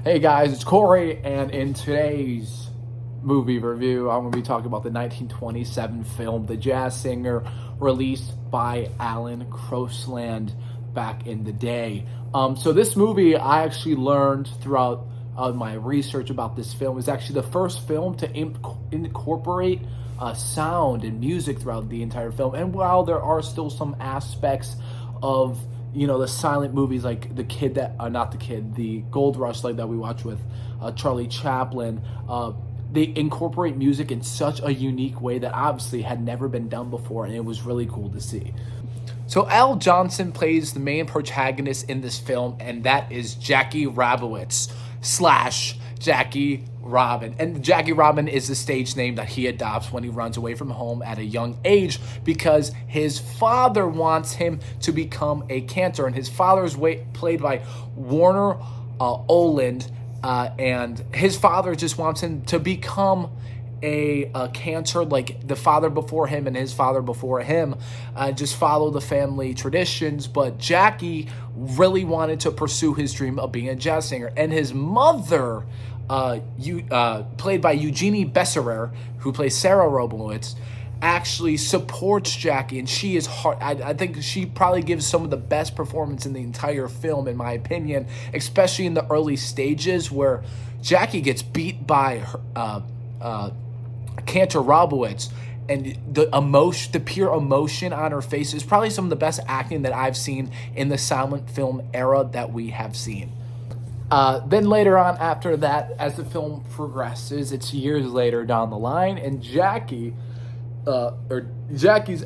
Hey guys, it's Corey, and in today's movie review, I'm going to be talking about the 1927 film The Jazz Singer, released by Alan Crosland back in the day. So this movie, I actually learned throughout my research about this film, is actually the first film to incorporate sound and music throughout the entire film. And while there are still some aspects of the silent movies like the Gold Rush, like that we watch with Charlie Chaplin, they incorporate music in such a unique way that obviously had never been done before, and it was really cool to see. So Al Johnson plays the main protagonist in this film, and that is Jackie Rabowitz / Jackie Robin. And Jackie Robin is the stage name that he adopts when he runs away from home at a young age because his father wants him to become a cantor. And his father is played by Warner Oland, and his father just wants him to become a cantor like the father before him and his father before him, just follow the family traditions. But Jackie really wanted to pursue his dream of being a jazz singer, and his mother, played by Eugenie Besserer, who plays Sarah Robowitz, actually supports Jackie, and she is hard. I think she probably gives some of the best performance in the entire film, in my opinion, especially in the early stages where Jackie gets beat by her, Cantor Robowitz, and the pure emotion on her face is probably some of the best acting that I've seen in the silent film era that we have seen. Then later on, after that, as the film progresses, it's years later down the line, and Jackie's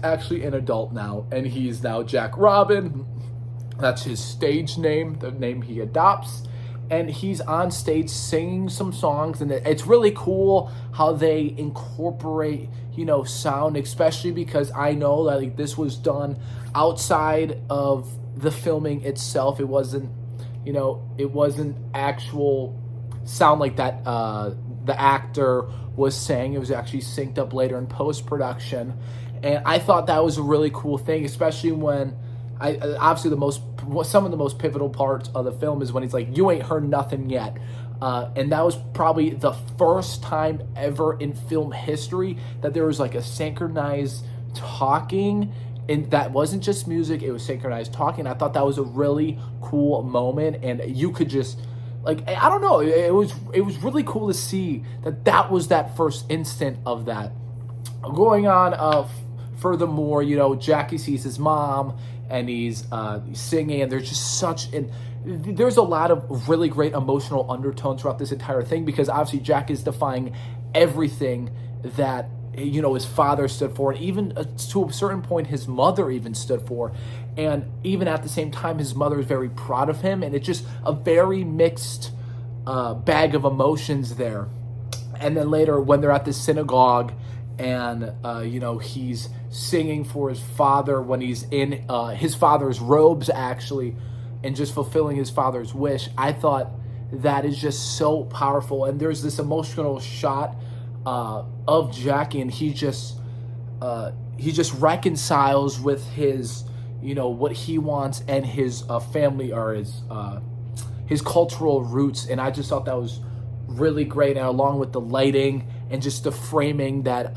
actually an adult now, and he's now Jack Robin. That's his stage name, the name he adopts. And he's on stage singing some songs, and it's really cool how they incorporate, sound, especially because I know that this was done outside of the filming itself. It wasn't, it wasn't actual sound like that the actor was saying. It was actually synced up later in post-production. And I thought that was a really cool thing, especially when obviously some of the most pivotal parts of the film is when he's like, "You ain't heard nothing yet," and that was probably the first time ever in film history that there was like a synchronized talking, and that wasn't just music; it was synchronized talking. I thought that was a really cool moment, and you could just I don't know, it was really cool to see that was that first instant of that going on. Furthermore, Jackie sees his mom, and he's singing, and there's just there's a lot of really great emotional undertones throughout this entire thing, because obviously Jack is defying everything that his father stood for, and even to a certain point his mother even stood for, and even at the same time his mother is very proud of him, and it's just a very mixed bag of emotions there. And then later when they're at the synagogue, and he's singing for his father when he's in his father's robes, actually, and just fulfilling his father's wish. I thought that is just so powerful. And there's this emotional shot of Jackie, and he just reconciles with his what he wants and his family, or his cultural roots. And I just thought that was really great, and along with the lighting and just the framing that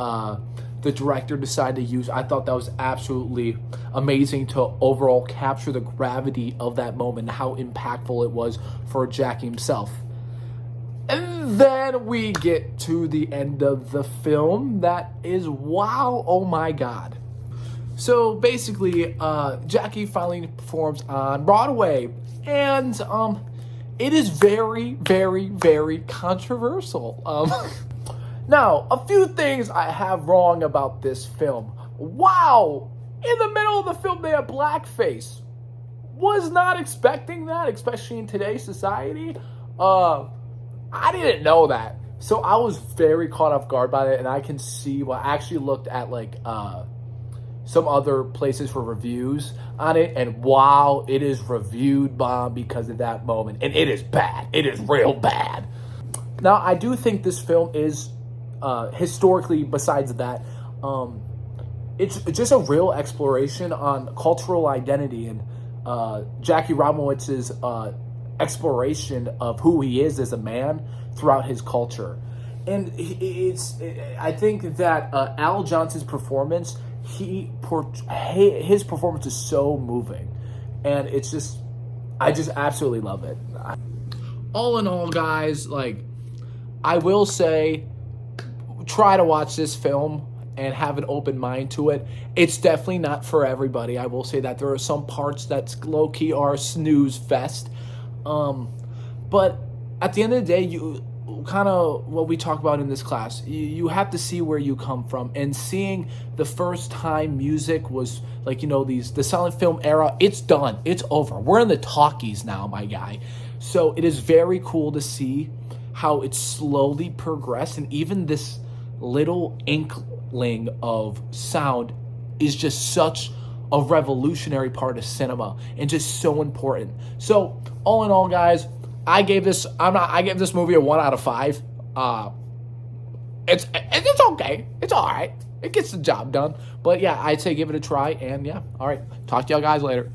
the director decided to use, I thought that was absolutely amazing to overall capture the gravity of that moment, how impactful it was for Jackie himself. And then we get to the end of the film. That is, wow, oh my God. So basically, Jackie finally performs on Broadway, and it is very, very, very controversial. Now, a few things I have wrong about this film. Wow! In the middle of the film, they have blackface. Was not expecting that, especially in today's society. I didn't know that. So I was very caught off guard by it, and I can see why. I actually looked at some other places for reviews on it, and wow, it is reviewed bomb because of that moment. And it is bad. It is real bad. Now, I do think this film is historically, besides that, it's just a real exploration on cultural identity, and Jackie Robinson's exploration of who he is as a man throughout his culture. And I think that Al Johnson's performance, his performance is so moving, and I just absolutely love it. All in all, guys, like, I will say, try to watch this film and have an open mind to it. It's definitely not for everybody. I will say that there are some parts that low-key are snooze fest. But at the end of the day, you kind of what we talk about in this class, you have to see where you come from. And seeing the first time music was like, the silent film era, it's done. It's over. We're in the talkies now, my guy. So it is very cool to see how it slowly progressed, and even this little inkling of sound is just such a revolutionary part of cinema and just so important. So all in all, guys, I gave this movie a 1 out of 5. It's okay. It's all right. It gets the job done. But yeah, I'd say give it a try. And yeah, all right. Talk to y'all guys later.